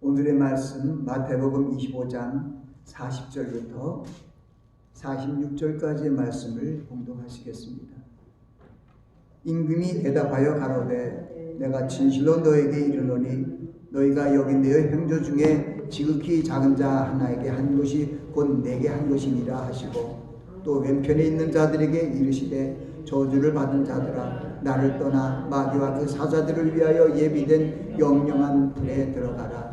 오늘의 말씀 마태복음 25장 40절부터 46절까지의 말씀을 봉독하시겠습니다. 임금이 대답하여 가로되 내가 진실로 너에게 이르노니 너희가 여기 내 형제 중에 지극히 작은 자 하나에게 한 것이 곧 내게 한 것이니라 하시고 또 왼편에 있는 자들에게 이르시되 저주를 받은 자들아 나를 떠나 마귀와 그 사자들을 위하여 예비된 영영한 불에 들어가라.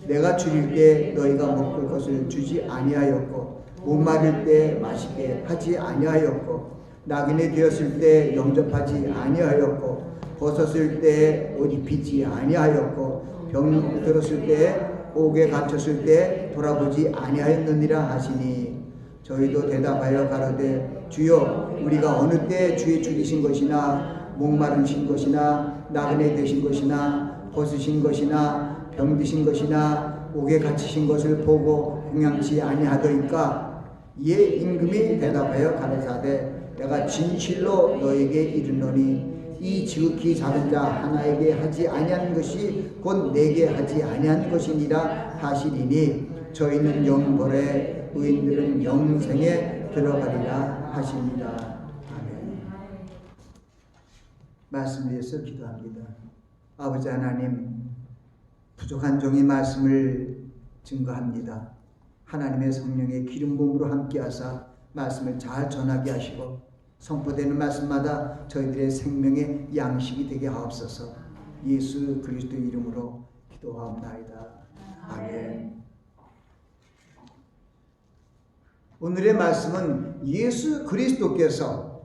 내가 줄일 때 너희가 먹을 것을 주지 아니하였고 목마를 때 마시게 하지 아니하였고 나그네 되었을 때 영접하지 아니하였고 벗었을 때 옷 입히지 아니하였고 병 들었을 때 옥에 갇혔을 때 돌아보지 아니하였느니라 하시니 저희도 대답하여 가로되 주여 우리가 어느 때 주의 죽이신 것이나 목마르신 것이나 나그네 되신 것이나 벗으신 것이나 병 드신 것이나 옥에 갇히신 것을 보고 공양치 아니하더이까. 이에 임금이 대답하여 가라사대 내가 진실로 너에게 이르노니 이 지극히 작은 자 하나에게 하지 아니한 것이 곧 내게 하지 아니한 것이니라 하시리니 저희는 영벌에 의인들은 영생에 들어가리라 하시니라. 아멘. 말씀 위해서 기도합니다. 아버지 하나님, 부족한 종의 말씀을 증거합니다. 하나님의 성령의 기름 부음으로 함께하사 말씀을 잘 전하게 하시고 선포되는 말씀마다 저희들의 생명의 양식이 되게 하옵소서. 예수 그리스도 이름으로 기도하옵나이다. 아멘. 오늘의 말씀은 예수 그리스도께서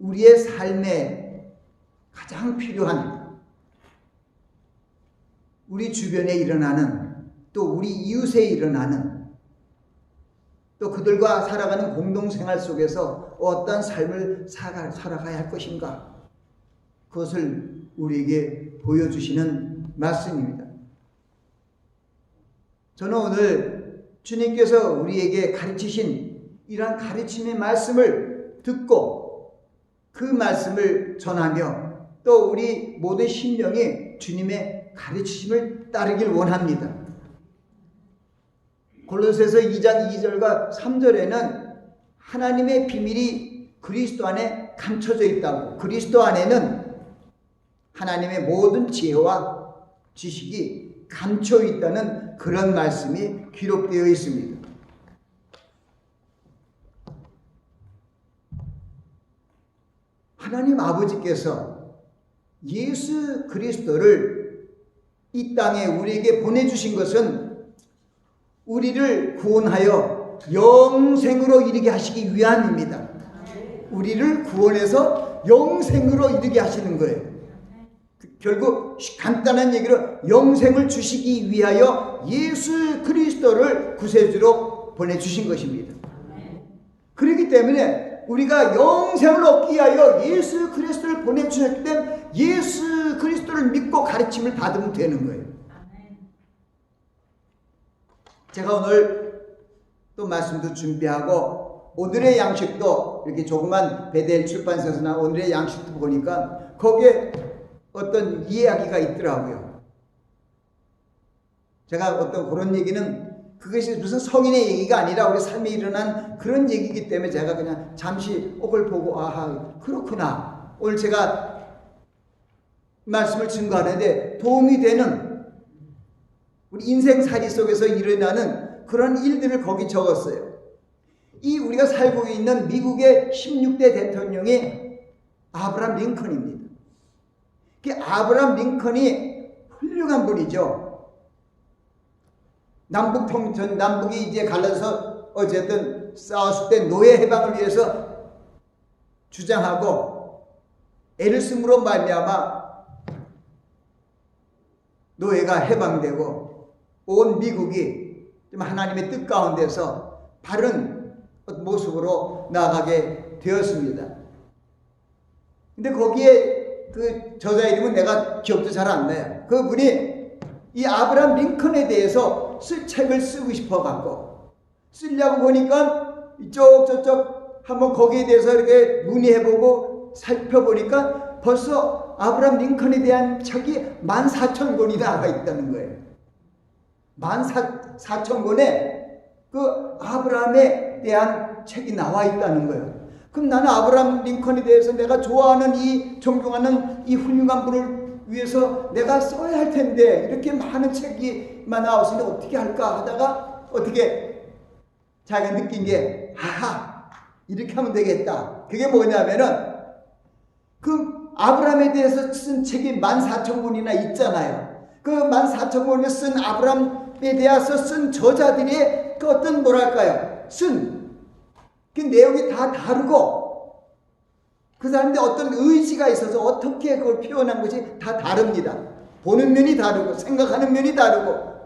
우리의 삶에 가장 필요한 우리 주변에 일어나는 또 우리 이웃에 일어나는 또 그들과 살아가는 공동생활 속에서 어떤 삶을 살아가야 할 것인가, 그것을 우리에게 보여주시는 말씀입니다. 저는 오늘 주님께서 우리에게 가르치신 이러한 가르침의 말씀을 듣고 그 말씀을 전하며 또 우리 모든 심령이 주님의 가르치심을 따르길 원합니다. 골로새서 2장 2절과 3절에는 하나님의 비밀이 그리스도 안에 감춰져 있다고, 그리스도 안에는 하나님의 모든 지혜와 지식이 감춰 있다는 그런 말씀이 기록되어 있습니다. 하나님 아버지께서 예수 그리스도를 이 땅에 우리에게 보내주신 것은 우리를 구원하여 영생으로 이르게 하시기 위함입니다. 우리를 구원해서 영생으로 이르게 하시는 거예요. 결국 간단한 얘기로 영생을 주시기 위하여 예수 그리스도를 구세주로 보내주신 것입니다. 그렇기 때문에 우리가 영생을 얻기 위하여 예수 그리스도를 보내주셨기 때문에 예수 그리스도를 믿고 가르침을 받으면 되는 거예요. 제가 오늘 또 말씀도 준비하고 오늘의 양식도 이렇게 조그만 베델 출판사에서 나온 오늘의 양식도 보니까 거기에 어떤 이야기가 있더라고요. 제가 어떤 그런 얘기는 그것이 무슨 성인의 얘기가 아니라 우리 삶에 일어난 그런 얘기이기 때문에 제가 그냥 잠시 그걸 보고 아하 그렇구나. 오늘 제가 말씀을 증거하는데 도움이 되는 우리 인생살이 속에서 일어나는 그런 일들을 거기 적었어요. 이 우리가 살고 있는 미국의 16대 대통령이 아브라함 링컨입니다. 그 아브라함 링컨이 훌륭한 분이죠. 남북이 이제 갈라서 어쨌든 싸웠을 때 노예 해방을 위해서 주장하고 애를 쓰므로 말미암아 노예가 해방되고 온 미국이 좀 하나님의 뜻 가운데서 바른 모습으로 나아가게 되었습니다. 근데 거기에 그 저자 이름은 내가 기억도 잘 안 나요. 그분이 이 아브라함 링컨에 대해서 쓸 책을 쓰고 싶어 갖고 쓰려고 보니까 이쪽 저쪽 한번 거기에 대해서 이렇게 문의해보고 살펴보니까 벌써 아브라함 링컨에 대한 책이 14,000권이 나와 있다는 거예요. 14,000권에 그 아브라함에 대한 책이 나와 있다는 거예요. 그럼 나는 아브라함 링컨에 대해서 내가 좋아하는 이 존경하는 이 훌륭한 분을 위해서 내가 써야 할 텐데 이렇게 많은 책이만 나왔으니 어떻게 할까 하다가 어떻게 자기가 느낀 게 아하 이렇게 하면 되겠다. 그게 뭐냐면은 그 아브라함에 대해서 쓴 책이 14,000권이나 있잖아요. 그 14,000권을 쓴 아브라함에 대해서 쓴 저자들의 그 어떤 뭐랄까요? 그 내용이 다 다르고 그 사람들이 어떤 의지가 있어서 어떻게 그걸 표현한 것이 다 다릅니다. 보는 면이 다르고 생각하는 면이 다르고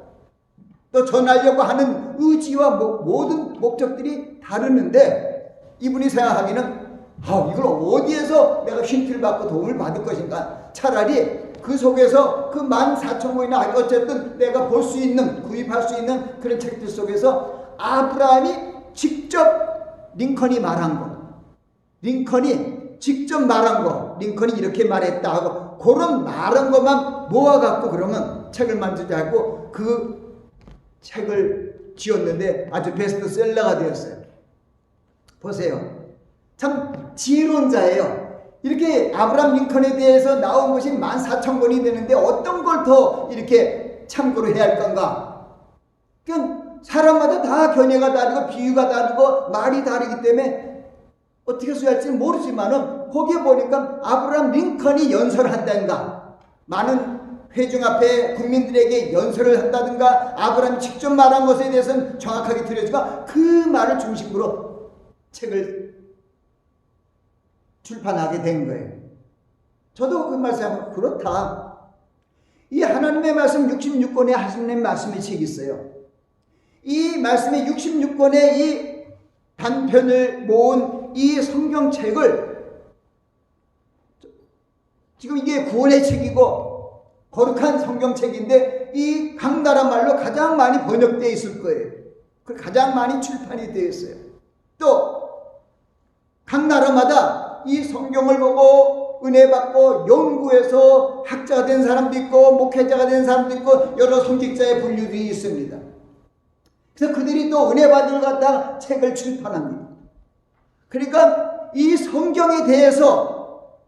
또 전하려고 하는 의지와 모든 목적들이 다르는데 이분이 생각하기는 이걸 어디에서 내가 힌트를 받고 도움을 받을 것인가. 차라리 그 속에서 그 14,000권이나 어쨌든 내가 볼 수 있는 구입할 수 있는 그런 책들 속에서 아브라함이 직접 링컨이 말한 거, 링컨이 직접 말한 거, 링컨이 이렇게 말했다 하고 그런 말한 것만 모아갖고 그러면 책을 만들자 하고 그 책을 지었는데 아주 베스트셀러가 되었어요. 보세요. 참 지혜론자예요. 이렇게 아브라함 링컨에 대해서 나온 것이 14,000권이 되는데 어떤 걸 더 이렇게 참고로 해야 할 건가? 그러니까 사람마다 다 견해가 다르고 비유가 다르고 말이 다르기 때문에 어떻게 써야 할지 모르지만은 거기에 보니까 아브라함 링컨이 연설을 한다든가 많은 회중 앞에 국민들에게 연설을 한다든가 아브라함이 직접 말한 것에 대해서는 정확하게 들여지가 그 말을 중심으로 책을 출판하게 된 거예요. 저도 그 말씀하면 그렇다. 이 하나님의 말씀 66권의 하나님의 말씀의 책이 있어요. 이 말씀의 66권의 이 단편을 모은 이 성경책을 지금 이게 구원의 책이고 거룩한 성경책인데 이 각 나라 말로 가장 많이 번역되어 있을 거예요. 가장 많이 출판이 되어 있어요. 또 각 나라마다 이 성경을 보고 은혜 받고 연구해서 학자가 된 사람도 있고 목회자가 된 사람도 있고 여러 성직자의 분류들이 있습니다. 그래서 그들이 또 은혜 받을 갖다가 책을 출판합니다. 그러니까 이 성경에 대해서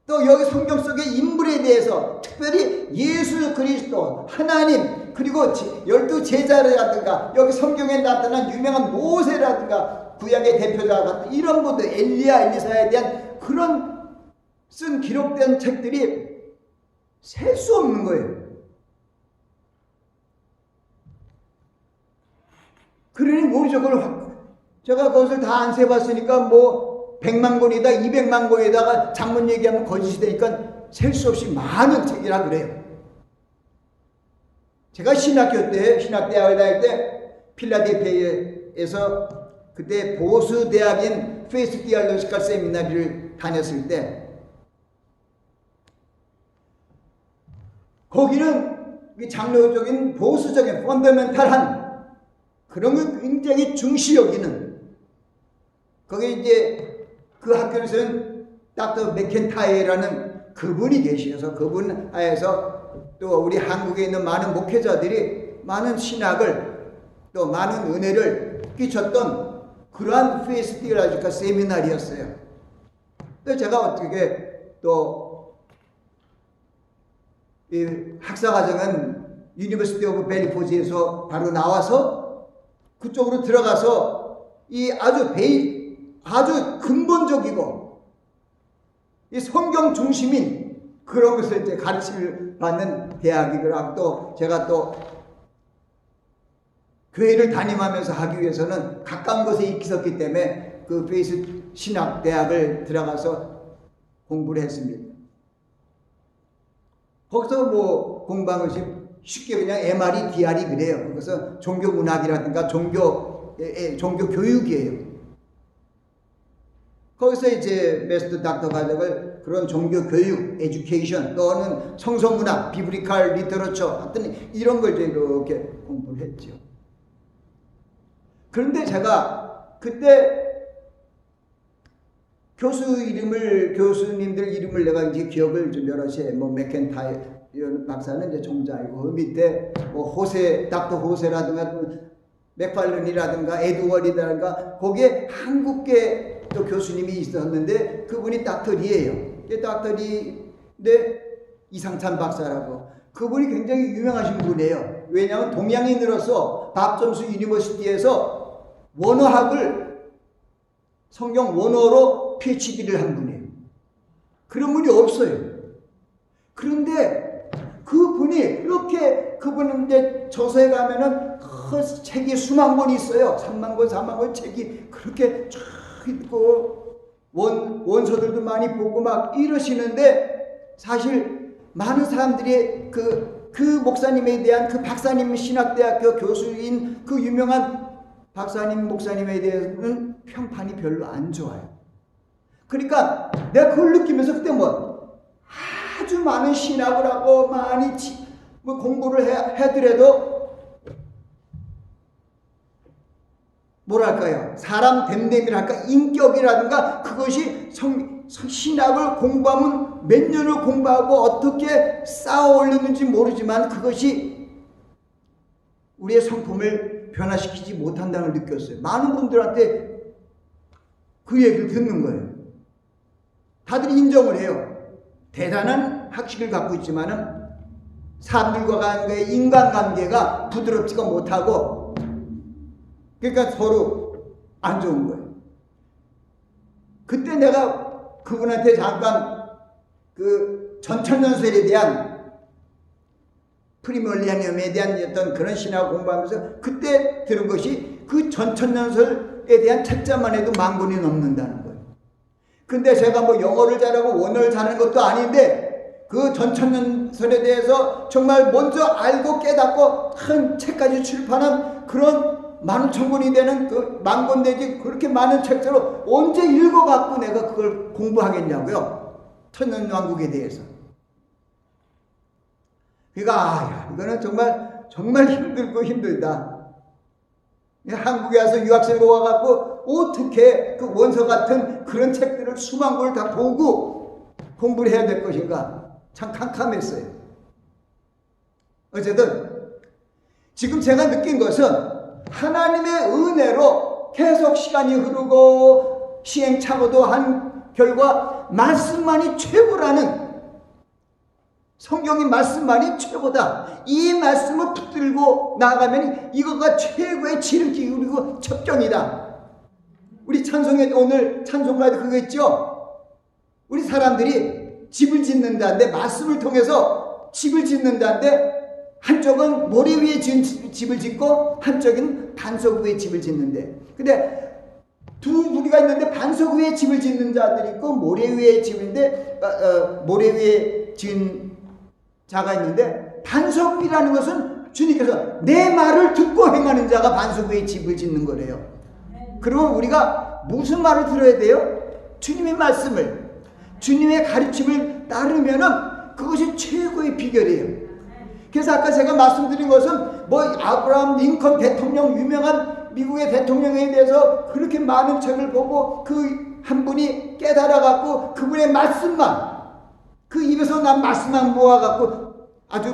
또 여기 성경 속의 인물에 대해서 특별히 예수 그리스도 하나님 그리고 12 제자라든가 여기 성경에 나타난 유명한 모세라든가 구약의 대표자 같은 이런 분들 엘리야 엘리사에 대한 그런 쓴 기록된 책들이 셀 수 없는 거예요. 그러니 모르죠. 제가 그것을 다 안 세봤으니까 뭐 100만 권이다 200만 권에다가 장문 얘기하면 거짓이 되니까 셀 수 없이 많은 책이라 그래요. 제가 신학대학을 다닐 때 필라델피아에서 그때 보수 대학인 페이스 디알로지컬 세미나리를 다녔을 때 거기는 장로적인 보수적인 펀더멘탈한 그런 걸 굉장히 중시 여기는 거기 이제 그 학교에서는 닥터 맥켄타이어라는 그분이 계셔서 그분 하에서 또 우리 한국에 있는 많은 목회자들이 많은 신학을 또 많은 은혜를 끼쳤던 그러한 페이스 디알로지컬 세미나리였어요. 또 제가 어떻게 또 이 학사과정은 유니버시티 오브 벨리포즈에서 바로 나와서 그쪽으로 들어가서 이 아주 근본적이고 이 성경 중심인 그런 것을 이제 가르침을 받는 대학이더라고. 또 제가 또 교회를 담임하면서 하기 위해서는 가까운 곳에 있었기 때문에 그 페이스 신학 대학을 들어가서 공부를 했습니다. 거기서 뭐 공부한 것이 쉽게 그냥 MR이, DR이 그래요. 그래서 종교 문학이라든가 종교 교육이에요. 거기서 이제 메스터 닥터 과정을 그런 종교 교육, 에듀케이션 또는 성서문학, 비브리칼 리터러처 하여튼 이런 걸 이렇게 공부를 했죠. 그런데 제가 그때 교수님들 이름을 내가 이제 기억을 좀 여럿이 뭐 맥켄타이어 박사는 이제 총장이고 그 밑에 뭐 닥터 호세라든가 맥팔런이라든가 에드워드라든가 거기에 한국계 또 교수님이 있었는데 그분이 닥터 리예요. 닥터 리인데 이상찬 박사라고 그분이 굉장히 유명하신 분이에요. 왜냐하면 동양인으로서 밥점수 유니버시티에서 원어학을 성경 원어로 PhD를 한 분이에요. 그런 분이 없어요. 그런데 그분이 이렇게 그분인데 저서에 가면은 그 책이 수만 권 있어요. 3만 권, 4만 권 책이 그렇게 쫙 있고 원서들도 많이 보고 막 이러시는데 사실 많은 사람들이 그 목사님에 대한 그 박사님 신학대학교 교수인 그 유명한 박사님 목사님에 대해서는 평판이 별로 안 좋아요. 그러니까 내가 그걸 느끼면서 그때 뭐 아주 많은 신학을 하고 많이 뭐 공부를 해더라도 뭐랄까요? 사람 됨됨이랄까 인격이라든가 그것이 신학을 공부하면 몇 년을 공부하고 어떻게 쌓아 올렸는지 모르지만 그것이 우리의 성품을 변화시키지 못한다는 걸 느꼈어요. 많은 분들한테 그 얘기를 듣는 거예요. 다들 인정을 해요. 대단한 학식을 갖고 있지만은 사람들과의 인간관계가 부드럽지가 못하고 그러니까 서로 안 좋은 거예요. 그때 내가 그분한테 잠깐 그 전천년설에 대한 프리밀레니엄에 대한 어떤 그런 신학을 공부하면서 그때 들은 것이 그 전천년설에 대한 책자만 해도 10,000권이 넘는다는 거예요. 근데 제가 뭐 영어를 잘하고 원어를 잘하는 것도 아닌데 그 전천년설에 대해서 정말 먼저 알고 깨닫고 큰 책까지 출판한 그런 15,000권이 되는 그 10,000권 내지 그렇게 많은 책들을 언제 읽어갖고 내가 그걸 공부하겠냐고요. 천년왕국에 대해서. 그러니까 이거는 정말 힘들고 힘들다. 한국에 와서 유학생으로 와갖고 어떻게 그 원서 같은 그런 책들을 수만 권을 다 보고 공부를 해야 될 것인가. 참 캄캄했어요. 어쨌든 지금 제가 느낀 것은 하나님의 은혜로 계속 시간이 흐르고 시행착오도 한 결과 말씀만이 최고라는 성경의 말씀만이 최고다. 이 말씀을 붙들고 나아가면 이거가 최고의 지름길 그리고 첩경이다. 우리 찬송에 오늘 찬송가에도 그거 있죠. 우리 사람들이 집을 짓는다는데 말씀을 통해서 집을 짓는다는데 한쪽은 모래 위에 집을 짓고 한쪽은 반석 위에 집을 짓는데 근데 두 부류가 있는데 반석 위에 집을 짓는 자들이 있고 모래 위에 집인데 모래 위에 지은 자가 있는데 반석이라는 것은 주님께서 내 말을 듣고 행하는 자가 반석 위에 집을 짓는 거래요. 그러면 우리가 무슨 말을 들어야 돼요? 주님의 말씀을 주님의 가르침을 따르면은 그것이 최고의 비결이에요. 그래서 아까 제가 말씀드린 것은 뭐 아브라함 링컨 대통령 유명한 미국의 대통령에 대해서 그렇게 많은 책을 보고 그 한 분이 깨달아 갖고 그분의 말씀만 그 입에서 난 말씀만 모아갖고 아주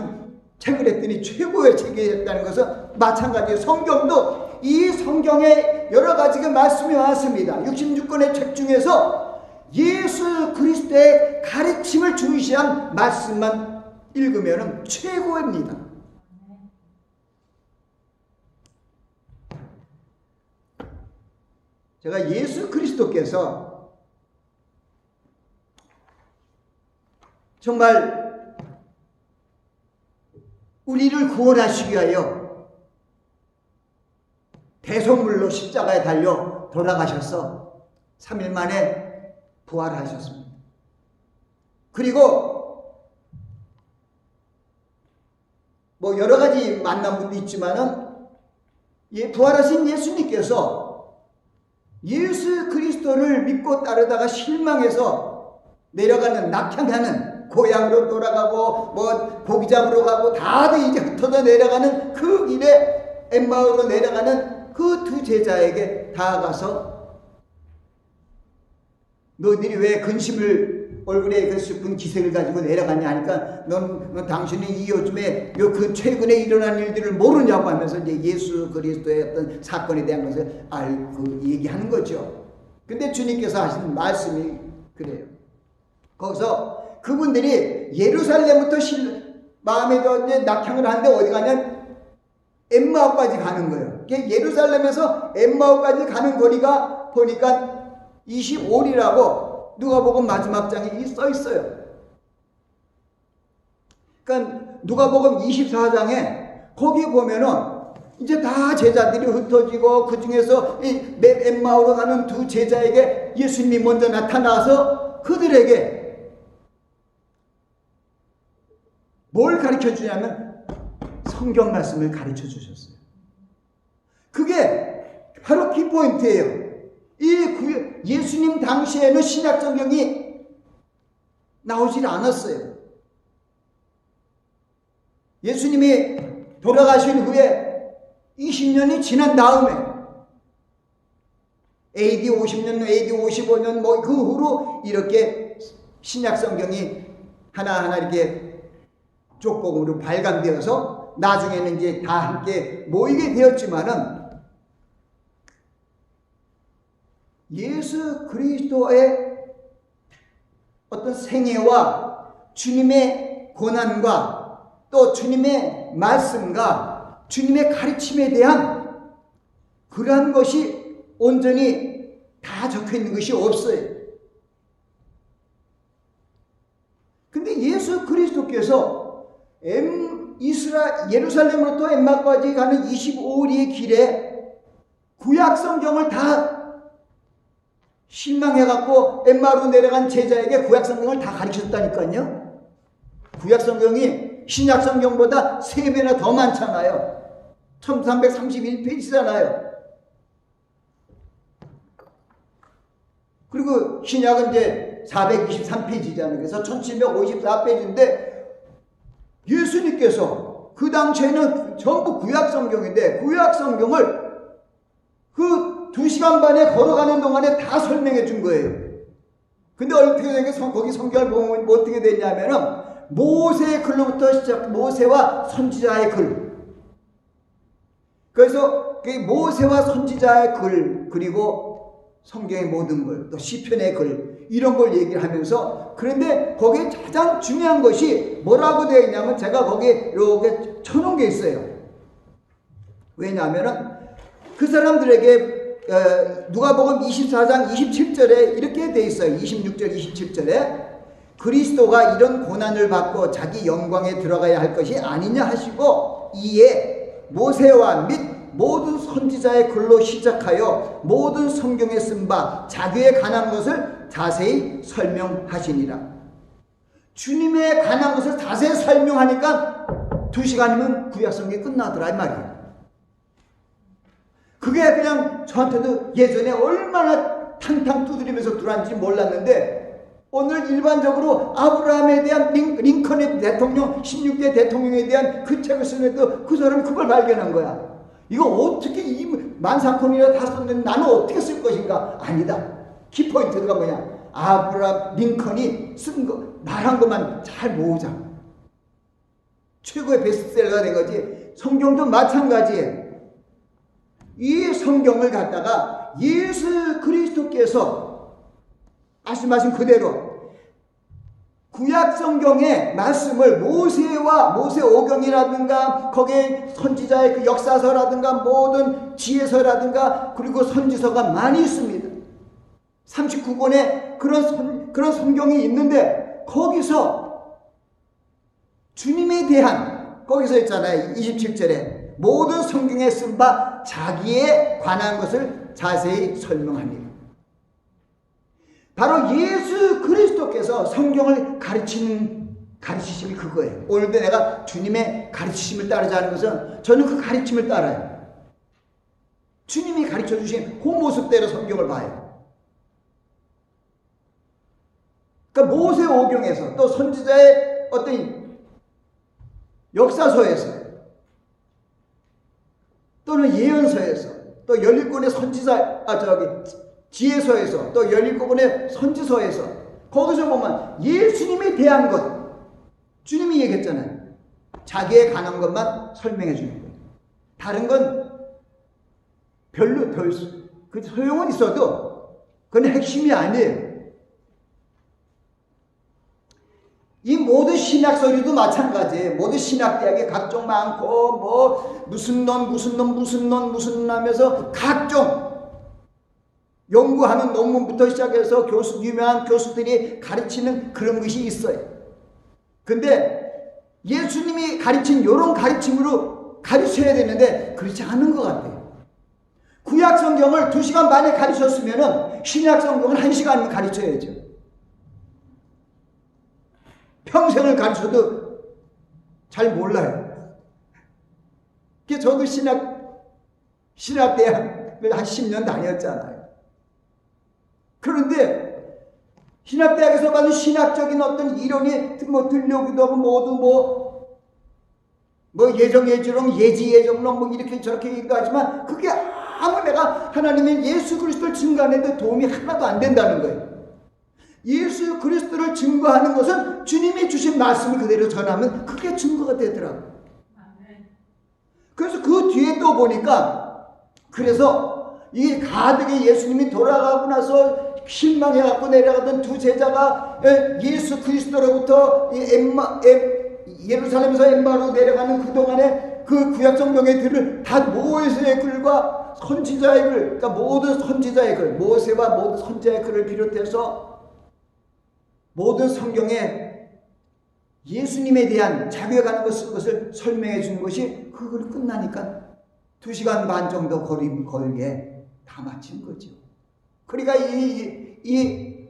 책을 했더니 최고의 책이 됐다는 것은 마찬가지예요. 성경도 이 성경에 여러 가지가 말씀이 왔습니다. 66권의 책 중에서 예수 그리스도의 가르침을 중시한 말씀만 읽으면 최고입니다. 제가 예수 그리스도께서 정말 우리를 구원하시기 위하여 대속물로 십자가에 달려 돌아가셔서 3일 만에 부활하셨습니다. 그리고 뭐 여러 가지 만난 분도 있지만은 부활하신 예수님께서 예수 그리스도를 믿고 따르다가 실망해서 내려가는 낙향하는 고향으로 돌아가고 뭐 고기 잡으러 가고 다들 이제 흩어져 내려가는 그 길에 엠마오로 내려가는 그 두 제자에게 다가가서 너희들이 왜 근심을 얼굴에 그 슬픈 기색을 가지고 내려가냐 하니까 넌 당신이 이 요즘에 그 최근에 일어난 일들을 모르냐고 하면서 이제 예수 그리스도의 어떤 사건에 대한 것을 알고 얘기하는 거죠. 근데 주님께서 하신 말씀이 그래요. 거기서 그분들이 예루살렘부터 마음에 이제 낙향을 하는데 어디 가냐면 엠마오까지 가는 거예요. 예루살렘에서 엠마오까지 가는 거리가 보니까 25리라고 누가복음 마지막 장에 써 있어요. 그러니까 누가복음 24장에 거기 보면은 이제 다 제자들이 흩어지고 그 중에서 이 엠마오로 가는 두 제자에게 예수님이 먼저 나타나서 그들에게 뭘 가르쳐 주냐면 성경 말씀을 가르쳐 주셨어요. 그게 바로 키포인트예요. 예수님 당시에는 신약 성경이 나오질 않았어요. 예수님이 돌아가신 후에 20년이 지난 다음에 AD 50년, AD 55년 그 후로 이렇게 신약 성경이 하나하나 이렇게 족복으로 발간되어서 나중에는 이제 다 함께 모이게 되었지만은 예수 그리스도의 어떤 생애와 주님의 고난과 또 주님의 말씀과 주님의 가르침에 대한 그러한 것이 온전히 다 적혀 있는 것이 없어요. 근데 예수 그리스도께서 예루살렘으로부터 엠마오까지 가는 25리의 길에 구약 성경을 다 실망해갖고 엠마오로 내려간 제자에게 구약 성경을 다 가르쳤다니까요. 구약 성경이 신약 성경보다 3배나 더 많잖아요. 1331페이지잖아요. 그리고 신약은 이제 423페이지잖아요. 그래서 1754페이지인데 예수님께서 그 당시에는 전부 구약 성경인데 구약 성경을 그 2시간 반에 걸어가는 동안에 다 설명해 준 거예요. 근데 어떻게 된 게 거기 성경을 보면 어떻게 됐냐면은 모세의 글로부터 시작, 모세와 선지자의 글. 그래서 그 모세와 선지자의 글, 그리고 성경의 모든 글, 또 시편의 글, 이런 걸 얘기를 하면서, 그런데 거기에 가장 중요한 것이 뭐라고 되어 있냐면 제가 거기에 이렇게 쳐놓은 게 있어요. 왜냐하면은 그 사람들에게 누가복음 24장 27절에 이렇게 되어 있어요. 26절 27절에 그리스도가 이런 고난을 받고 자기 영광에 들어가야 할 것이 아니냐 하시고 이에 모세와 및 모든 선지자의 글로 시작하여 모든 성경에 쓴 바 자기에 관한 것을 자세히 설명하시니라. 주님에 관한 것을 자세히 설명하니까 2시간이면 구약성경이 끝나더라 이 말이에요. 그게 그냥 저한테도 예전에 얼마나 탕탕 두드리면서 들어왔는지 몰랐는데 오늘 일반적으로 아브라함에 대한 링컨의 대통령 16대 대통령에 대한 그 책을 쓰면서 그 사람이 그걸 발견한 거야. 이거 어떻게 이 만사건이나 다 썼는데 나는 어떻게 쓸 것인가? 아니다. 키포인트가 뭐냐? 아브라함 링컨이 쓴 거 말한 것만 잘 모으자. 최고의 베스트셀러가 된 거지. 성경도 마찬가지예요. 이 성경을 갖다가 예수 그리스도께서 말씀하신 그대로 구약 성경의 말씀을 모세와 모세오경이라든가 거기에 선지자의 그 역사서라든가 모든 지혜서라든가 그리고 선지서가 많이 있습니다. 39권의 그런 성경이 있는데 거기서 주님에 대한 거기서 있잖아요. 27절에 모든 성경에 쓴 바 자기에 관한 것을 자세히 설명합니다. 바로 예수 그리스도께서 성경을 가르치심이 그거예요. 오늘도 내가 주님의 가르치심을 따르자는 것은 저는 그 가르침을 따라요. 주님이 가르쳐 주신 그 모습대로 성경을 봐요. 그러니까 모세오경에서 또 선지자의 어떤 역사서에서 또는 예언서에서 또 17권의 선지자 지혜서에서 또 17권의 선지서에서 거기서 보면 예수님에 대한 것 주님이 얘기했잖아요. 자기에 관한 것만 설명해 주는 거예요. 다른 건 별로 그 소용은 있어도 그건 핵심이 아니에요. 이 모든 신학서리도 마찬가지예요. 모든 신학대학에 각종 많고 무슨 론 하면서 각종 연구하는 논문부터 시작해서 유명한 교수들이 가르치는 그런 것이 있어요. 근데 예수님이 가르친 이런 가르침으로 가르쳐야 되는데 그렇지 않은 것 같아요. 구약 성경을 2시간 반에 가르쳤으면 신약 성경을 1시간이면 가르쳐야죠. 평생을 가르쳐도 잘 몰라요. 저도 신학대학을 한 10년 다녔잖아요. 그런데 신학대학에서 받은 신학적인 어떤 이론이 들려오기도 하고 모두 예정예지론 예지예정론 이렇게 저렇게 얘기도 하지만 그게 아무 내가 하나님의 예수 그리스도를 증거하는데 도움이 하나도 안 된다는 거예요. 예수 그리스도를 증거하는 것은 주님이 주신 말씀을 그대로 전하면 그게 증거가 되더라고요. 그래서 그 뒤에 또 보니까 그래서 이 가득히 예수님이 돌아가고 나서 실망해갖고 내려가던 두 제자가 예수 그리스도로부터 예루살렘에서 엠마로 내려가는 그동안에 그 구약성경의 글을 다 모세의 글과 선지자의 글, 그러니까 모든 선지자의 글, 모세와 모든 선지자의 글을 비롯해서 모든 성경에 예수님에 대한 자기가 가는 것을 설명해 주는 것이 그걸 끝나니까 2시간 반 정도 걸게 다 마친 거죠. 그러니까 이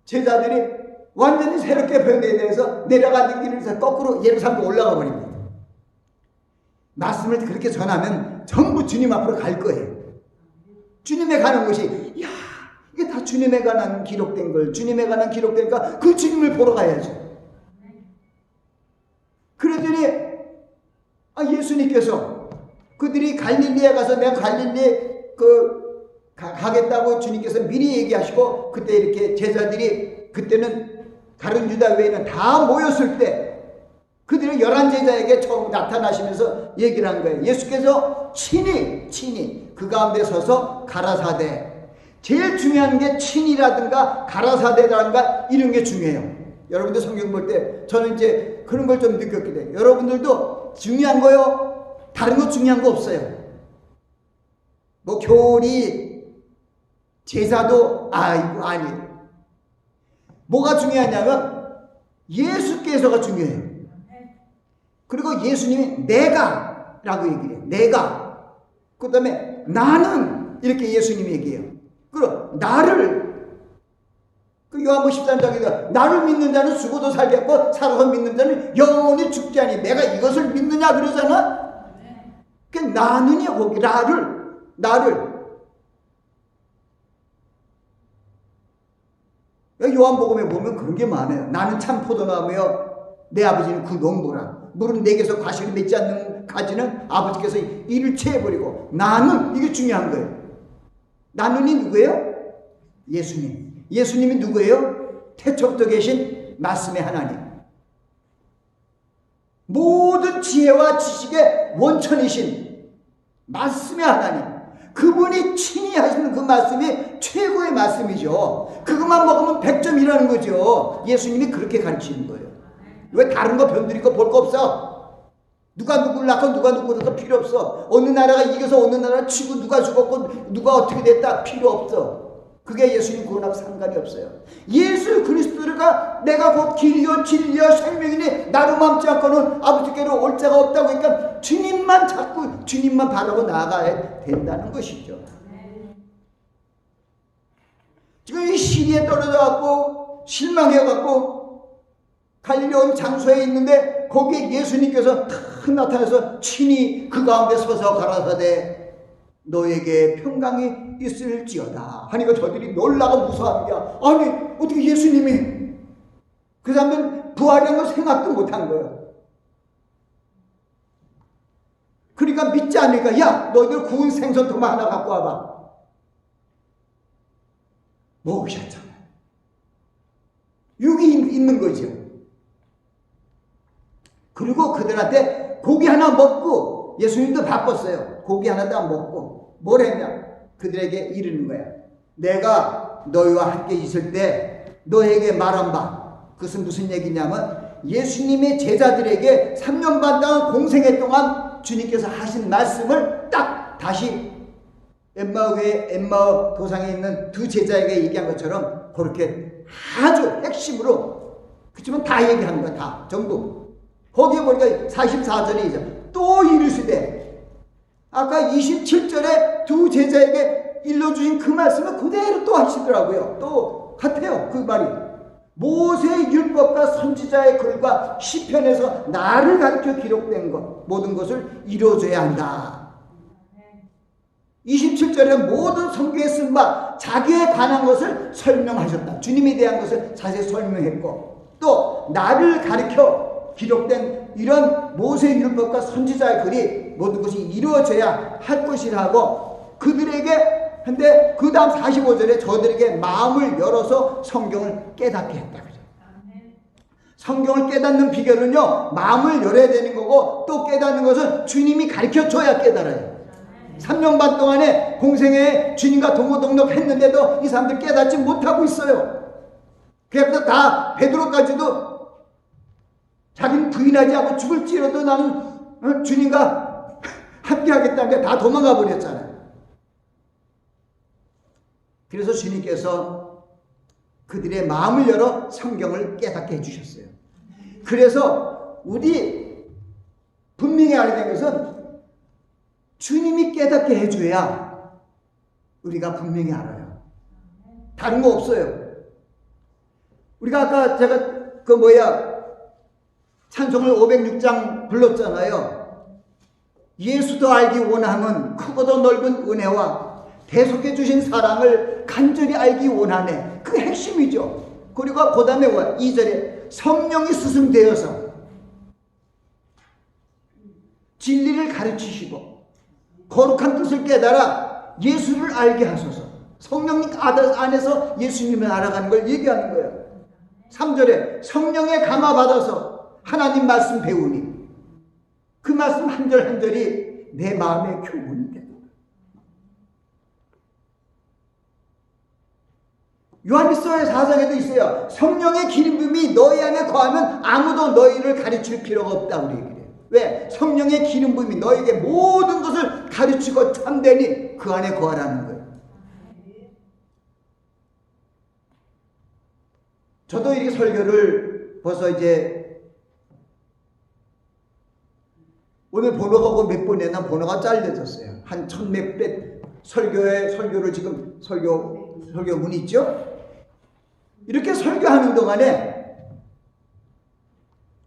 제자들이 완전히 새롭게 변해에 대해서 내려가는 길을 거꾸로 예루살렘으로 올라가 버립니다. 말씀을 그렇게 전하면 전부 주님 앞으로 갈 거예요. 주님에 가는 것이 이게 다 주님에 관한 기록된 걸 주님에 관한 기록되니까 그 주님을 보러 가야죠. 그러더니 예수님께서 그들이 갈릴리에 가서 내가 갈릴리에 가겠다고 주님께서 미리 얘기하시고 그때 이렇게 제자들이 그때는 다른 유다 외에는 다 모였을 때 그들은 11제자에게 처음 나타나시면서 얘기를 한 거예요. 예수께서 친히 그 가운데 서서 가라사대, 제일 중요한 게 친이라든가 가라사대라든가 이런 게 중요해요. 여러분들 성경 볼 때 저는 이제 그런 걸 좀 느꼈게 돼요. 여러분들도 중요한 거요? 다른 거 중요한 거 없어요. 교리, 제사도 이거 아니에요. 뭐가 중요하냐면 예수께서가 중요해요. 그리고 예수님이 내가 라고 얘기해요. 내가. 그 다음에 나는 이렇게 예수님이 얘기해요. 그리고 나를 요한복음 13장에 나를 믿는 자는 죽어도 살겠고 살아서 믿는 자는 영원히 죽지 않니. 내가 이것을 믿느냐 그러잖아. 그 나는이 거기 나를 요한복음에 보면 그런 게 많아요. 나는 참 포도나무여 내 아버지는 그 농부라. 물은 내게서 과실을 맺지 않는 가지는 아버지께서 이를 채워버리고. 나는 이게 중요한 거예요. 나는이 누구예요? 예수님이 누구예요? 태초부터 계신 말씀의 하나님. 모든 지혜와 지식의 원천이신 말씀의 하나님. 그분이 친히 하시는 그 말씀이 최고의 말씀이죠. 그것만 먹으면 100점이라는 거죠. 예수님이 그렇게 가르치는 거예요. 왜 다른 거 변두리 거 볼 거 없어? 누가 누구를 낳고 누가 누구를 낳고 필요 없어. 어느 나라가 이겨서 어느 나라 치고 누가 죽었고 누가 어떻게 됐다 필요 없어. 그게 예수님 구원하고 상관이 없어요. 예수 그리스도가 내가 곧 길이요 진리요 생명이니 나로 맘지 않고는 아버지께로 올 자가 없다고 하니까 주님만 찾고 주님만 바라고 나아가야 된다는 것이죠. 지금 이 시리에 떨어져갖고 실망해갖고 갈릴리 온 장소에 있는데 거기에 예수님께서 탁 나타나서 친히 그 가운데 서서 가라사대 너에게 평강이 있을지어다 하니까 저들이 놀라고 무서워하는 게 아니 어떻게 예수님이 그 사람들은 부활이라는 걸 생각도 못한 거예요. 그러니까 믿지 않으니까 야 너희들 구운 생선토마 하나 갖고 와봐. 먹으셨잖아요. 육이 있는 거죠. 그리고 그들한테 고기 하나 먹고, 예수님도 바빴어요. 고기 하나 딱 먹고 뭘 했냐? 그들에게 이르는 거야. 내가 너희와 함께 있을 때 너에게 말한 바, 그것은 무슨 얘기냐면 예수님의 제자들에게 3년 반 동안 공생애 동안 주님께서 하신 말씀을 딱 다시 엠마오 도상에 있는 두 제자에게 얘기한 것처럼 그렇게 아주 핵심으로, 그렇지만 다 얘기하는 거야. 다 전부. 거기에 보니까 44절에 이제 또 이르시되, 아까 27절에 두 제자에게 일러주신 그 말씀을 그대로 또 하시더라고요. 또 같아요. 그 말이 모세의 율법과 선지자의 글과 시편에서 나를 가르쳐 기록된 것, 모든 것을 이루어줘야 한다. 27절에 모든 성경에 쓴 바 자기에 관한 것을 설명하셨다. 주님에 대한 것을 자세히 설명했고, 또 나를 가르쳐 기록된 이런 모세의 율법과 선지자의 글이 모든 것이 이루어져야 할 것이라고 그들에게, 근데 그 다음 45절에 저들에게 마음을 열어서 성경을 깨닫게 했다. 성경을 깨닫는 비결은요, 마음을 열어야 되는 거고, 또 깨닫는 것은 주님이 가르쳐줘야 깨달아요. 3년 반 동안에 공생에 주님과 동고동록 했는데도 이 사람들 깨닫지 못하고 있어요. 그래서 다 베드로까지도 자기는 부인하지 않고 죽을지라도 나는 주님과 함께 하겠다는데 다 도망가 버렸잖아요. 그래서 주님께서 그들의 마음을 열어 성경을 깨닫게 해주셨어요. 그래서 우리 분명히 알게 된 것은 주님이 깨닫게 해줘야 우리가 분명히 알아요. 다른 거 없어요. 우리가 아까 제가 찬송을 506장 불렀잖아요. 예수도 알기 원함은 크고도 넓은 은혜와 대속해 주신 사랑을 간절히 알기 원하네. 그게 핵심이죠. 그리고 그 다음에 2절에 성령이 스승되어서 진리를 가르치시고 거룩한 뜻을 깨달아 예수를 알게 하소서. 성령님 안에서 예수님을 알아가는 걸 얘기하는 거예요. 3절에 성령에 감화받아서 하나님 말씀 배우니 그 말씀 한 절 한 절이 내 마음의 교훈이 된다. 요한일서 4장에도 있어요. 성령의 기름 부음이 너희 안에 거하면 아무도 너희를 가르칠 필요가 없다. 우리 얘기해요. 왜? 성령의 기름 부음이 너에게 모든 것을 가르치고 참되니 그 안에 거하라는 거예요. 저도 이렇게 설교를 벌써 이제 오늘 번호가 몇 번이나 번호가 잘려졌어요. 한 1000몇백 설교를 지금 설교문 있죠? 이렇게 설교하는 동안에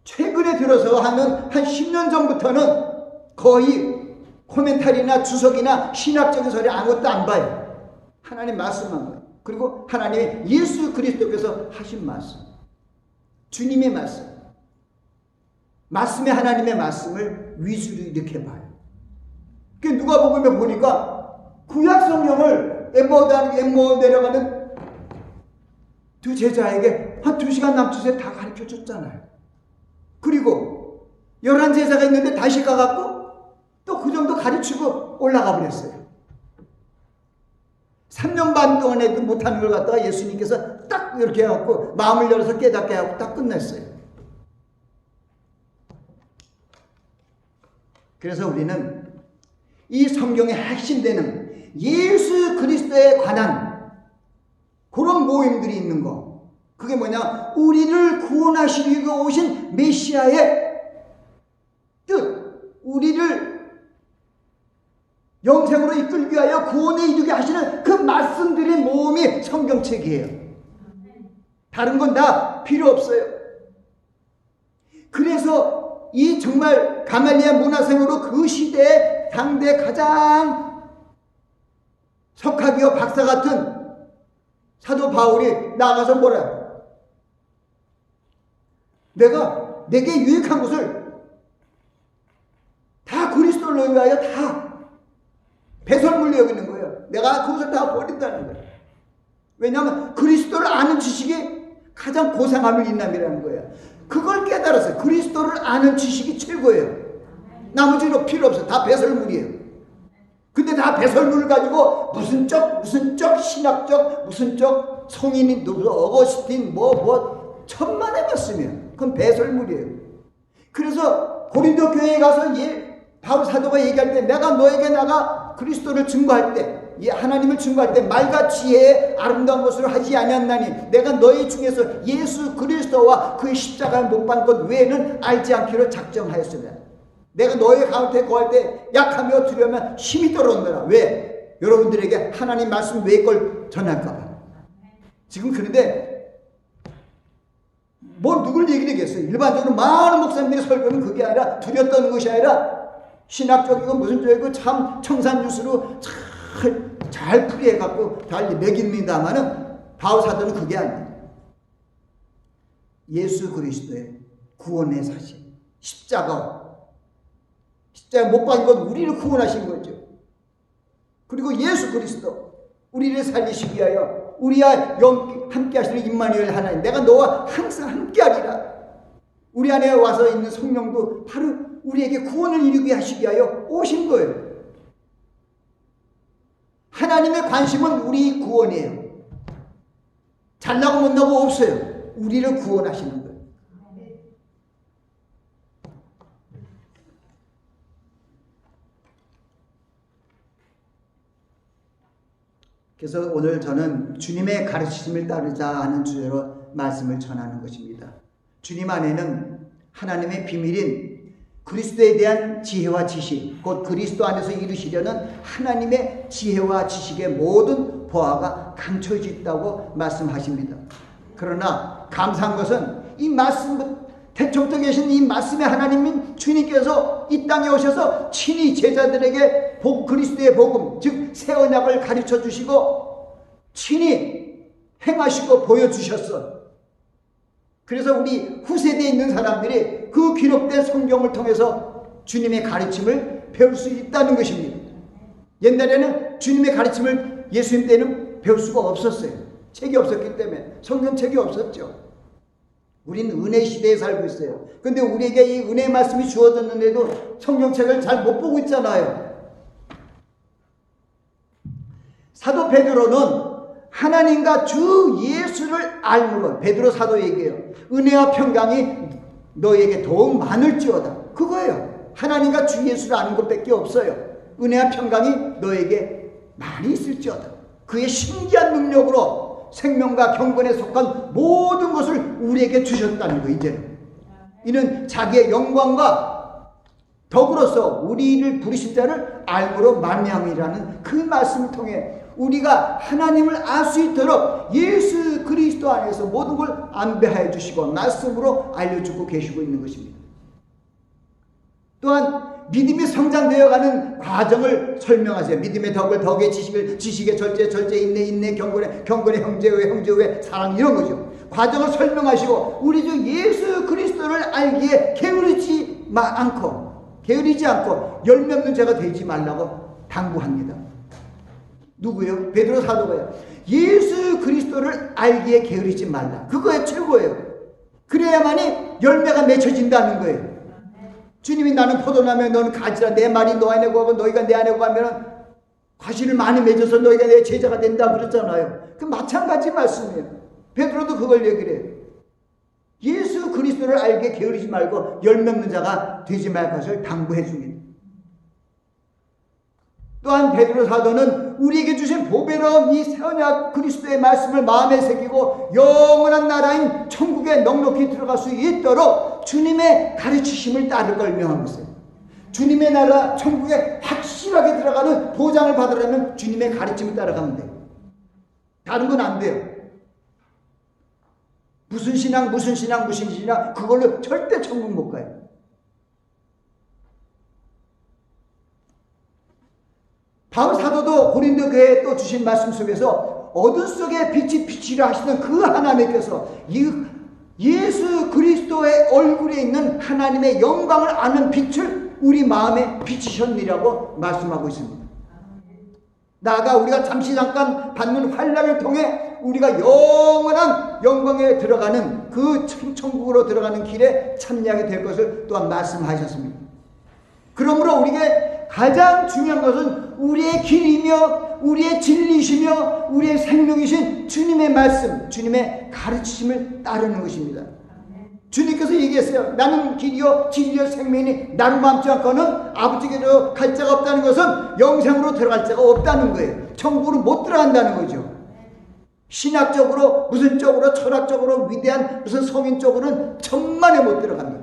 최근에 들어서 하는 한 10년 전부터는 거의 코멘터리나 주석이나 신학적인 소리 아무것도 안 봐요. 하나님 말씀만 봐요. 그리고 하나님의 예수 그리스도께서 하신 말씀, 주님의 말씀의 하나님의 말씀을 위주로 이렇게 봐요. 그 누가복음에 보니까 구약 성경을 엠마오 내려가는 두 제자에게 한 2시간 남짓에 다 가르쳐 줬잖아요. 그리고 11제자가 있는데 다시 가갖고 또 그 정도 가르치고 올라가 버렸어요. 3년 반 동안에도 못하는 걸 갖다가 예수님께서 딱 이렇게 해갖고 마음을 열어서 깨닫게 하고 딱 끝냈어요. 그래서 우리는 이 성경의 핵심되는 예수 그리스도에 관한 그런 모임들이 있는 거, 그게 뭐냐? 우리를 구원하시기 위해 오신 메시아의 뜻, 우리를 영생으로 이끌기 위하여 구원에 이르게 하시는 그 말씀들의 모음이 성경책이에요. 다른 건 다 필요 없어요. 그래서 이 정말 가말리아 문화생으로 그 시대에 당대 가장 석학이요 박사 같은 사도 바울이 나가서 뭐라, 내게 유익한 것을 다 그리스도를 위하여 다 배설물로 여기는 거예요. 내가 그것을 다 버린다는 거예요. 왜냐하면 그리스도를 아는 지식이 가장 고상함을 인남이라는 거예요. 그걸 깨달았어요. 그리스도를 아는 지식이 최고예요. 나머지는 필요 없어요. 다 배설물이에요. 근데 다 배설물을 가지고 무슨 쪽 신학적 무슨 쪽 성인이 어거스틴 천만에 말씀이에요. 그건 배설물이에요. 그래서 고린도 교회에 가서 바울 사도가 얘기할 때 내가 너에게 그리스도를 증거할 때 하나님을 증거할 때 말과 지혜의 아름다운 것을 하지 아니하나니 내가 너희 중에서 예수 그리스도와 그의 십자가에 못 박은 것 외에는 알지 않기로 작정하였으며 내가 너희 가운데 거할 때 약하며 두려우면 힘이 떨어온다. 왜? 여러분들에게 하나님 말씀 외의 걸 전할까 봐. 지금 그런데 누굴 얘기하겠어요? 일반적으로 많은 목사님들이 설교는 그게 아니라 두렵던 것이 아니라 신학적이고 무슨 쪽이고 참 청산유수로 잘 풀이해갖고 잘 매깁니다마는 바울 사도는 그게 아니에요. 예수 그리스도의 구원의 사실, 십자가에 못 박은 건 우리를 구원하신 거죠. 그리고 예수 그리스도 우리를 살리시기 위하여 우리와 함께 하시는 임마누엘 하나님, 내가 너와 항상 함께 하리라. 우리 안에 와서 있는 성령도 바로 우리에게 구원을 이루게 하시기 위하여 오신 거예요. 하나님의 관심은 우리 구원이에요. 잘나고 못나고 없어요. 우리를 구원하시는 거예요. 그래서 오늘 저는 주님의 가르치심을 따르자 하는 주제로 말씀을 전하는 것입니다. 주님 안에는 하나님의 비밀인 그리스도에 대한 지혜와 지식, 곧 그리스도 안에서 이루시려는 하나님의 지혜와 지식의 모든 보화가 감춰져 있다고 말씀하십니다. 그러나 감사한 것은 이 말씀, 태초부터 계신 이 말씀의 하나님인 주님께서 이 땅에 오셔서 친히 제자들에게 그리스도의 복음, 즉 새 언약을 가르쳐 주시고 친히 행하시고 보여주셨어. 그래서 우리 후세대에 있는 사람들이 그 기록된 성경을 통해서 주님의 가르침을 배울 수 있다는 것입니다. 옛날에는 주님의 가르침을 예수님 때는 배울 수가 없었어요. 책이 없었기 때문에. 성경책이 없었죠. 우리는 은혜 시대에 살고 있어요. 근데 우리에게 이 은혜의 말씀이 주어졌는데도 성경책을 잘 못 보고 있잖아요. 사도 베드로는 하나님과 주 예수를 알므로, 베드로 사도 얘기해요. 은혜와 평강이 너에게 더욱 많을지어다. 그거예요. 하나님과 주 예수를 아는 것밖에 없어요. 은혜와 평강이 너에게 많이 있을지어다. 그의 신기한 능력으로 생명과 경건에 속한 모든 것을 우리에게 주셨다는 거예요. 이제는 이는 자기의 영광과 더불어서 우리를 부르신 자를 알므로 말미암이라는 그 말씀을 통해 우리가 하나님을 알 수 있도록 예수 그리스도 안에서 모든 걸 안배하여 주시고 말씀으로 알려주고 계시고 있는 것입니다. 또한 믿음이 성장되어가는 과정을 설명하세요. 믿음의 덕을 덕의 지식을 지식의 절제 인내 경건의 형제 후에 형제 후에 사랑, 이런 거죠. 과정을 설명하시고 우리 주 예수 그리스도를 알기에 게으르지 않고 열매 없는 자가 되지 말라고 당부합니다. 누구요? 베드로 사도가요. 예수 그리스도를 알기에 게으르지 말라. 그거에 최고예요. 그래야만이 열매가 맺혀진다는 거예요. 주님이 나는 포도나무에 너는 가지라. 내 말이 너 안에 거하고 너희가 내 안에 거하면 과실을 많이 맺어서 너희가 내 제자가 된다 그랬잖아요. 그 마찬가지 말씀이에요. 베드로도 그걸 얘기를 해요. 예수 그리스도를 알기에 게으르지 말고 열매 없는 자가 되지 말 것을 당부해 줍니다. 또한 베드로 사도는 우리에게 주신 보배로운 이 새언약 그리스도의 말씀을 마음에 새기고 영원한 나라인 천국에 넉넉히 들어갈 수 있도록 주님의 가르치심을 따를 걸 명하고 있어요. 주님의 나라 천국에 확실하게 들어가는 보장을 받으려면 주님의 가르침을 따라가면 돼요. 다른 건 안 돼요. 무슨 신앙 그걸로 절대 천국 못 가요. 바울 사도도 고린도 교회에 또 주신 말씀 속에서 어둠 속에 빛이 비치려 하시는 그 하나님께서 예수 그리스도의 얼굴에 있는 하나님의 영광을 아는 빛을 우리 마음에 비치셨느라고 말씀하고 있습니다. 나아가 우리가 잠시 잠깐 받는 환난을 통해 우리가 영원한 영광에 들어가는 그 천국으로 들어가는 길에 참여하게 될 것을 또한 말씀하셨습니다. 그러므로 우리에게 가장 중요한 것은 우리의 길이며 우리의 진리시며 우리의 생명이신 주님의 말씀, 주님의 가르치심을 따르는 것입니다. 주님께서 얘기했어요. 나는 길이요 진리요 생명이니 나로 맘지 않고는 아버지께로 갈 자가 없다는 것은 영생으로 들어갈 자가 없다는 거예요. 천국으로 못 들어간다는 거죠. 신학적으로 무슨 쪽으로 철학적으로 위대한 무슨 성인적으로는 천만에 못 들어갑니다.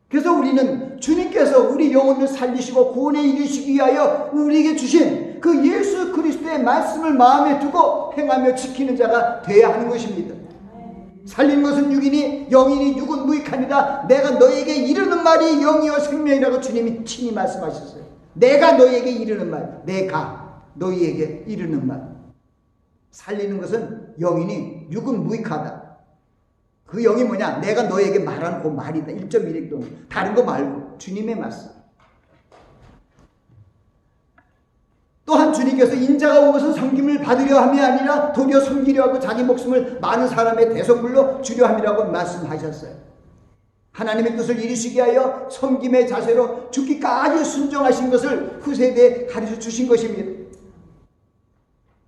그래서 우리는 주님께서 우리 영혼을 살리시고 구원에 이르시기 위하여 우리에게 주신 그 예수 그리스도의 말씀을 마음에 두고 행하며 지키는 자가 되어야 하는 것입니다. 살리는 것은 육이니 영이니 육은 무익하니라. 내가 너에게 이르는 말이 영이요 생명이라고 주님이 친히 말씀하셨어요. 내가 너에게 이르는 말, 내가 너희에게 이르는 말. 살리는 것은 영이니 육은 무익하다. 그 영이 뭐냐? 내가 너에게 말하는 그 말이다. 1.1핵동 다른 거 말고 주님의 말씀. 또한 주님께서 인자가 온 것은 섬김을 받으려 함이 아니라 도리어 섬기려 하고 자기 목숨을 많은 사람의 대속물로 주려 함이라고 말씀하셨어요. 하나님의 뜻을 이루시기 위하여 섬김의 자세로 죽기까지 순종하신 것을 후세대에 가르쳐 주신 것입니다.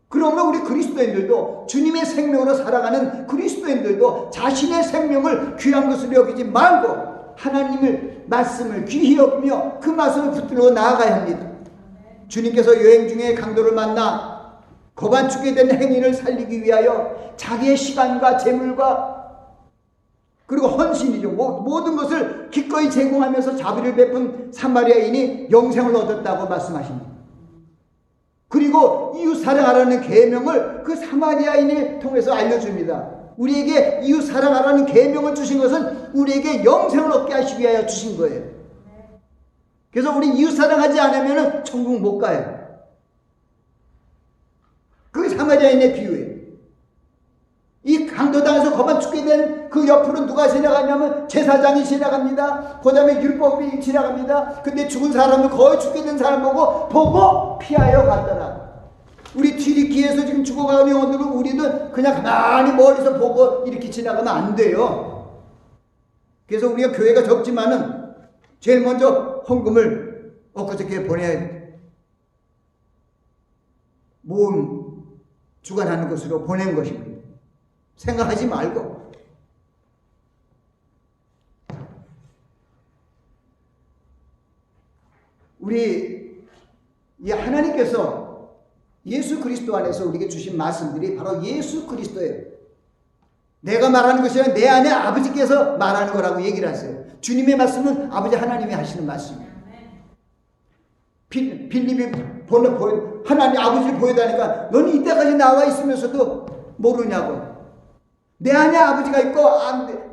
그러므로 우리 그리스도인들도 주님의 생명으로 살아가는 그리스도인들도 자신의 생명을 귀한 것으로 여기지 말고 하나님의 말씀을 귀히 여기며 그 말씀을 붙들고 나아가야 합니다. 주님께서 여행 중에 강도를 만나 거반 죽게 된 행인을 살리기 위하여 자기의 시간과 재물과 그리고 헌신이죠. 모든 것을 기꺼이 제공하면서 자비를 베푼 사마리아인이 영생을 얻었다고 말씀하십니다. 그리고 이웃 사랑하라는 계명을 그 사마리아인을 통해서 알려줍니다. 우리에게 이웃 사랑하라는 계명을 주신 것은 우리에게 영생을 얻게 하시기 위하여 주신 거예요. 그래서 우리 이웃 사랑하지 않으면 천국 못 가요. 그 사마리아인의 비유예요. 이 강도당에서 거반 죽게 된 그 옆으로 누가 지나가냐면 제사장이 지나갑니다. 그 다음에 율법이 지나갑니다. 근데 죽은 사람을 거의 죽게 된 사람 보고 피하여 갔더라. 우리 튀르키예에서 지금 죽어가는 영혼들은 우리는 그냥 가만히 멀리서 보고 이렇게 지나가면 안 돼요. 그래서 우리가 교회가 적지만은 제일 먼저 헌금을 엊그저께 보내야 모험 주관하는 것으로 보낸 것입니다. 생각하지 말고. 우리 이 하나님께서 예수 그리스도 안에서 우리에게 주신 말씀들이 바로 예수 그리스도예요. 내가 말하는 것이 아니라 내 안에 아버지께서 말하는 거라고 얘기를 하세요. 주님의 말씀은 아버지 하나님이 하시는 말씀이에요. 빌립이 하나님 아버지를 보여다니까 너는 이때까지 나와 있으면서도 모르냐고. 내 안에 아버지가 있고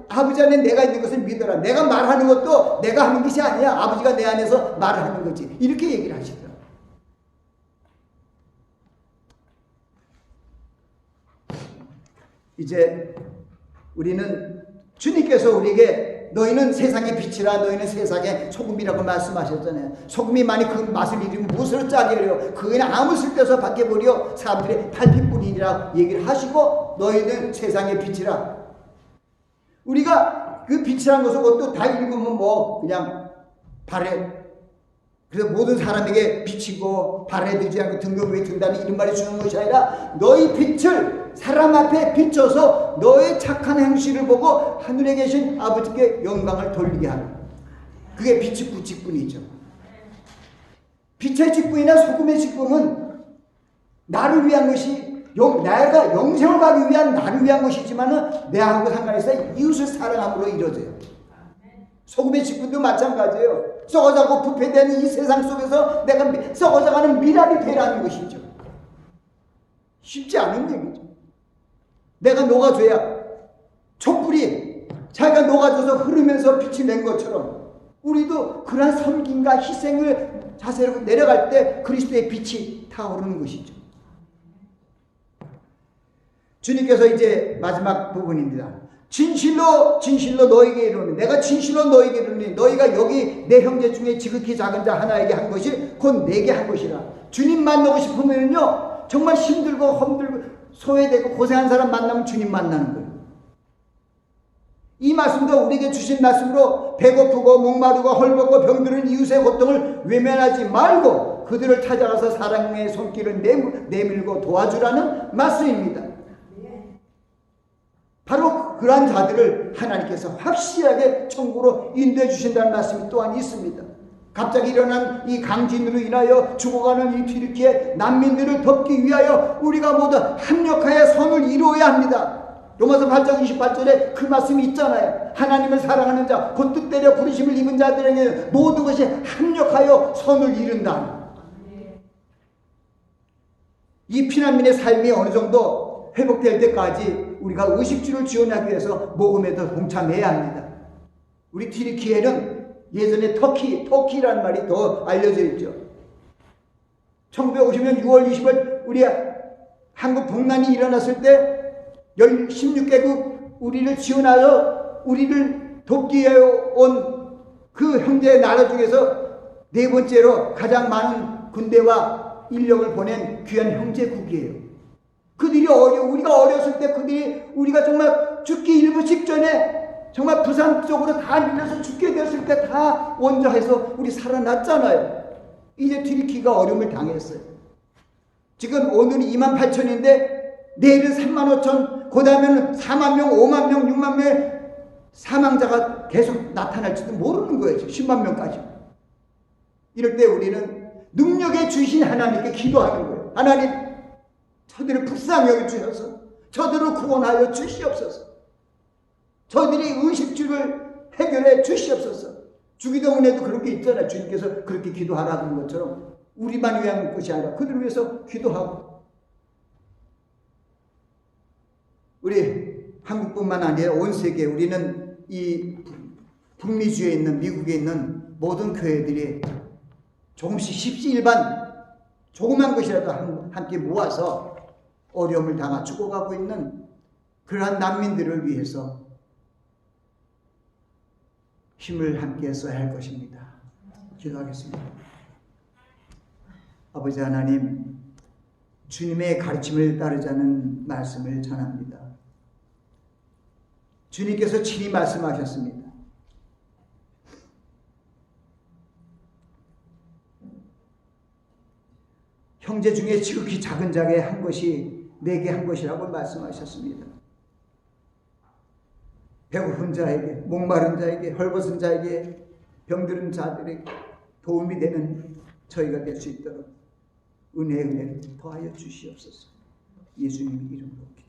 아버지 안에 내가 있는 것을 믿어라. 내가 말하는 것도 내가 하는 것이 아니야. 아버지가 내 안에서 말을 하는 거지. 이렇게 얘기를 하시더라. 이제 우리는 주님께서 우리에게 너희는 세상의 빛이라 너희는 세상의 소금이라고 말씀하셨잖아요. 소금이 많이 그 맛을 잃으면 무엇으로 짜게 하려 그에는 아무 쓸데서 밖에 버려 사람들의 발핏뿐이니라 얘기를 하시고 너희는 세상의 빛이라. 우리가 그 빛이라는 것은 그것도 다 읽으면 뭐 그냥 발에 그래서 모든 사람에게 비치고 발에 들지 않고 등등 위에 든다는 이런 말이 주는 것이 아니라 너희 빛을 사람 앞에 비춰서 너의 착한 행실을 보고 하늘에 계신 아버지께 영광을 돌리게 하는 그게 빛의 직분이죠. 빛의 직분이나 소금의 직분은 나를 위한 것이 내가 영생을 가기 위한 나를 위한 것이지만은 내하고 상관해서 이웃을 사랑함으로 이루어져요. 소금의 직분도 마찬가지예요. 썩어가고 부패되는 이 세상 속에서 내가 썩어져가는 미랄이 되라는 것이죠. 쉽지 않은 얘기죠. 내가 녹아줘야 촛불이 자기가 녹아줘서 흐르면서 빛이 낸 것처럼 우리도 그러한 섬김과 희생을 자세로 내려갈 때 그리스도의 빛이 타오르는 것이죠. 주님께서 이제 마지막 부분입니다. 진실로 너에게 이르노니 내가 진실로 너에게 이르노니 너희가 여기 내 형제 중에 지극히 작은 자 하나에게 한 것이 곧 내게 한 것이라. 주님 만나고 싶으면요 정말 힘들고 험들고 소외되고 고생한 사람 만나면 주님 만나는 거예요. 이 말씀도 우리에게 주신 말씀으로 배고프고 목마르고 헐벗고 병들은 이웃의 고통을 외면하지 말고 그들을 찾아가서 사랑의 손길을 내밀고 도와주라는 말씀입니다. 바로 그러한 자들을 하나님께서 확실하게 천국으로 인도해 주신다는 말씀이 또한 있습니다. 갑자기 일어난 이 강진으로 인하여 죽어가는 이 튀르키예 난민들을 돕기 위하여 우리가 모두 합력하여 선을 이루어야 합니다. 로마서 8장 28절에 그 말씀이 있잖아요. 하나님을 사랑하는 자, 곧 뜻대로 부르심을 입은 자들에게 모든 것이 합력하여 선을 이룬다. 이 피난민의 삶이 어느 정도 회복될 때까지 우리가 의식주를 지원하기 위해서 모금에도 동참해야 합니다. 우리 튀르키예는 예전에 터키라는 말이 더 알려져 있죠. 1950년 6월 20일 우리 한국 동난이 일어났을 때 16개국 우리를 지원하여 우리를 돕기 위해 온 그 형제 나라 중에서 네 번째로 가장 많은 군대와 인력을 보낸 귀한 형제국이에요. 그들이 우리가 어렸을 때 그들이 우리가 정말 죽기 일부 직전에 정말 부산 쪽으로 다 밀려서 죽게 됐을 때 다 원자해서 우리 살아났잖아요. 이제 튀르키가 어려움을 당했어요. 지금 오늘이 28,000인데 내일은 35,000, 그 다음에는 4만 명, 5만 명, 6만 명의 사망자가 계속 나타날지도 모르는 거예요. 10만 명까지. 이럴 때 우리는 능력에 주신 하나님께 기도하는 거예요. 하나님, 저들을 불쌍히 여겨주셔서 저들을 구원하여 주시옵소서. 저들이 의식주를 해결해 주시옵소서. 주기도문에도 그런 게 있잖아요. 주님께서 그렇게 기도하라는 것처럼 우리만 위한 것이 아니라 그들을 위해서 기도하고, 우리 한국뿐만 아니라 온 세계, 우리는 이 북미주에 있는 미국에 있는 모든 교회들이 조금씩 십시일반 조그만 것이라도 함께 모아서 어려움을 당하 죽어가고 있는 그러한 난민들을 위해서 힘을 함께 써야 할 것입니다. 기도하겠습니다. 아버지 하나님, 주님의 가르침을 따르자는 말씀을 전합니다. 주님께서 친히 말씀하셨습니다. 형제 중에 지극히 작은 자에게 한 것이 내게 한 것이라고 말씀하셨습니다. 배고픈 자에게, 목마른 자에게, 헐벗은 자에게, 병들은 자들에게 도움이 되는 저희가 될 수 있도록 은혜를 더하여 주시옵소서. 예수님 이름으로 기도합니다.